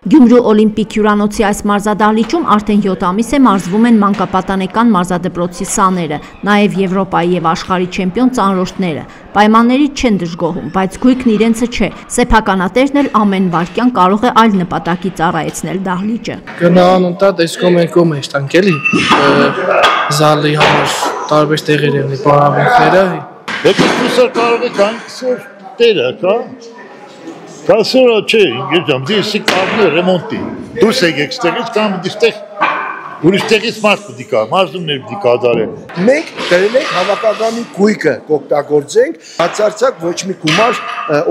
Գյումրու օլիմպիկ հյուրանոցի այս մարզադահլիճում արդեն 7 ամիս է մարզվում են մանկապատանեկան մարզադպրոցի սաները, նաև Եվրոպայի եւ աշխարհի չեմպիոն ծանրոշտները։ Պայմաններից չեն դժգոհում, բայց գույքն իրենցը չէ։ Սեփականատերն էլ ամեն վայրկյան կարող է այլ նպատակի ծառայեցնել դահլիճը։ Գնան ընտատ էսկոմենկոմ է ստանք էլի զալի համար տարբեր տեղեր են բարավունքները։ Եկուսը կարող է կանցոր տերը, կա։ Կասորա չէ, ինգեջամ, դիսի կարնը ռեմոնտի։ Դուրս եկեք ստեղից կամ դիստեղ ուրիշ տեղից մարդ պիտի կա, մարզումներ պիտի կատարեն։ Մենք դրել ենք հավաքականի գույքը կօգտագործենք, բացարձակ ոչ մի գումար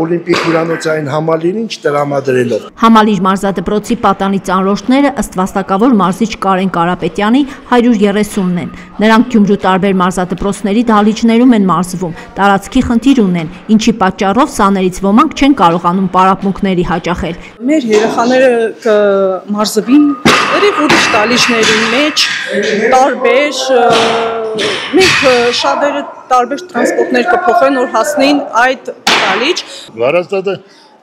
օլիմպիկ հյուրանոցային համալիրին չտրամադրելով։ Համալիր մարզադպրոցի պատանի ծանրոշտները ըստ վաստակավոր մարզիչ Կարեն Կարապետյանի 130-ն են։ Նրանք Գյումրու տարբեր մարզադպրոցների դահլիճներում են մարզվում, տարածքի խնդիր ունեն, ինչի պատճառով սաներից ոմանք չեն կարողանում պարապմունքների հաճախել։ Մեր երեխաները կմարզվին ուրիշ դահլիճների մեջ տարբեր մենք շատերը տարբեր տրանսպորտներ կփոխեն որ հասնեն այդ դահլիճ։ Վարազդատը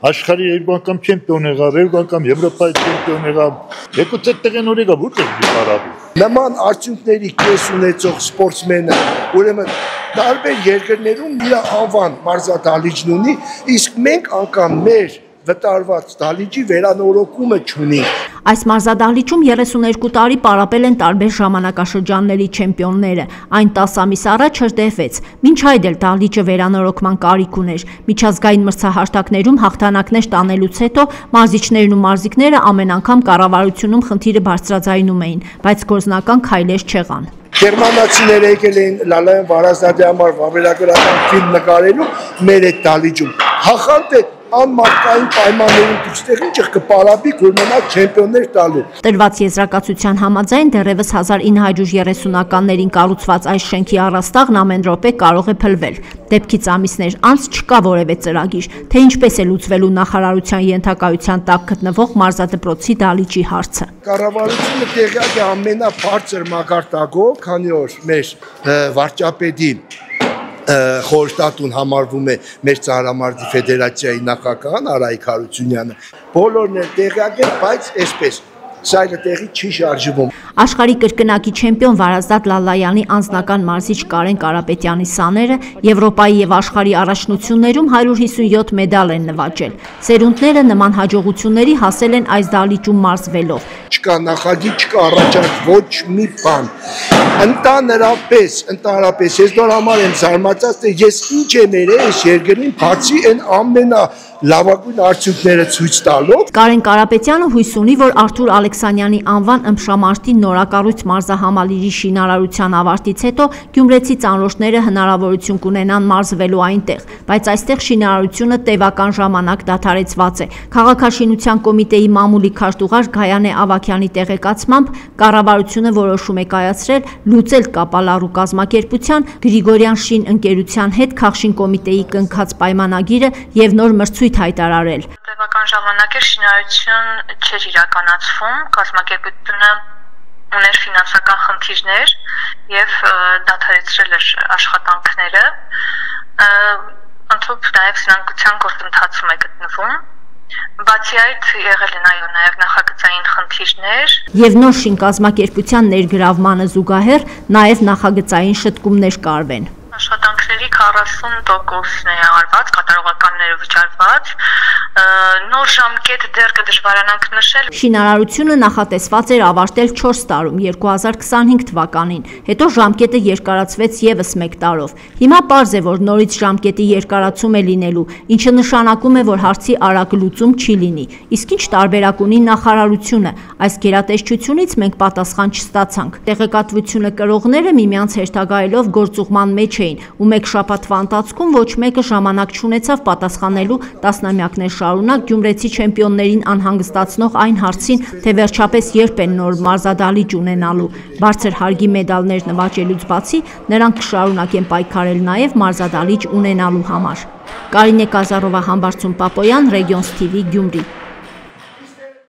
աշխարհի երկու անգամ չեմպիոն եղավ, երկու անգամ Եվրոպայի չեմպիոն եղավ։ Եկուց այդ տեղեն օրիգա որտեղ դիպարավ։ Նման արդյունքների կես ունեցող սպորտսմենը ուրեմն տարբեր երկրներում իր անվան մարզադահլիճն ունի, իսկ մենք անգամ մեր վտարված դահլիճի վերանորոգումը չունենք։ Այս մարզադահլիճում 32 տարի պարապել են տարբեր ժամանակաշրջանների չեմպիոնները, այն 10 ամիս առաջ հրդեհվեց, մինչ այդ էլ դահլիճը վերանորոգման կարիք ուներ։ Միջազգային մրցահաշտակներում հաղթանակներ տանելուց հետո մարզիչներն ու մարզիկները ամեն անգամ կառավարությունում խնդիրը բարձրաձայնում էին, բայց գործնական քայլեր չեղան։ Գերմանացիները եկել էին Լալայան Վարազդատի համար վավերագրական ֆիլմ նկարելու մեր այդ դահլիճում։ Հախանտ է անմարդկային պայմաններում դուրստեղին կպարապի գորմենակ չեմպիոններ տալու։ Տրված եզրակացության համաձայն դեռևս 1930-ականներին կառուցված այս շենքի առաստաղն ամեն րոպե կարող է փլվել։ Դեպքից ամիսներ անց չկա որևէ ծրագիր, թե ինչպես է լուծվելու նախարարության ենթակայության տակ գտնվող մարզադպրոցի դահլիճի հարցը։ Կառավարությունը տեղյակ է ամենաբարձր մակարդակով, քանի որ մեր վարչապետին խորհրդատուն համարվում է մեր Ծառամարտի ֆեդերացիայի նախագահան Արայիկ Հարությունյանը։ Բոլորն էլ տեղյակ են, բայց այսպես սա այլ տեղի չի շարժվում։ Աշխարհի կրկնակի չեմպիոն Վարազդատ Լալայանի անձնական մարզիչ Կարեն Կարապետյանի սաները Եվրոպայի եւ աշխարհի առաջնություններում 157 մեդալ են նվաճել։ Սերունդները նման հաջողությունների հասել են այս դահլիճում մարզվելով։ Չկա նախագիծ, չկա առաջարկ, ոչ մի բան։ Ընդհանրապես ես դեռ համար եմ զարմացած, թե ես ինչ եմ ներել այս երկրին, բացի այն ամենալավագույն արդյունքները ցույց տալով։ Կարեն Կարապետյանը հույս ունի, որ Արթուր Ալեքսանյանի անվան ըմբշամարտի նորակառույց մարզահամալիրի շինարարության ավարտից հետո գյումրեցի ծանրոշտները հնարավորություն կունենան մարզվելու այնտեղ, բայց այստեղ շինարարությունը տևական ժամանակ դադարեցված է։ Քաղաքաշինության կոմիտեի մամուլի քարտուղար Գայանե Ավագյանի տեղեկացմամբ կառավարությունը որոշում է կայացրել լուծել Կապալառու կազմակերպության Գրիգորյան շին ընկերության հետ Քաղշին կոմիտեի կնքած պայմանագիրը եւ նոր մրցույթ հայտարարել։ Տևական ժամանակ էր շինարարություն չէր իրականացվում, կազմակերպությունը ուներ ֆինանսական խնդիրներ եւ դադարեցրել էր աշխատանքները։ Ընդհանուր նաեւ սնանկության գործընթացում է գտնվում։ Բացի այդ եղել են այո նաև նախագծային խնդիրներ եւ նոր շին կազմակերպության ներգրավմանը զուգահեռ նաև նախագծային շտկումներ կարվեն։ Աշխատանքների 40%-ն է արված, կատարողականները վճարված, նոր ժամկետ դեռ կդժվարանանք նշել։ Շինարարությունը նախատեսված էր ավարտել 4 տարում 2025 թվականին, հետո ժամկետը երկարացվեց եւս 1 տարով։ Հիմա պարզ է, որ նորից ժամկետի երկարացում է լինելու, ինչը նշանակում է, որ հարցի արագ լուծում չի լինի։ Իսկ ինչ տարբերակ ունի նախարարությունը, այս գերատեսչությունից մենք պատասխան չստացանք։ Տեղեկատվությունը կրողները միմյանց հերթագայելով գործուղման մեջ ու մեկ շաբաթվա ընթացքում ոչ մեկը ժամանակ չունեցավ պատասխանելու տասնամյակներ շարունակ գյումրեցի չեմպիոններին անհանգստացնող այն հարցին, թե վերջապես երբ են նոր մարզադահլիճ ունենալու։ Բարձր հարգի մեդալներ նվաճելուց բացի նրանք կշարունակեն պայքարել նաև մարզադահլիճ ունենալու համար։ Կարինե Կազարովա, Համբարձում Պապոյան, Regions TV, Գյումրի։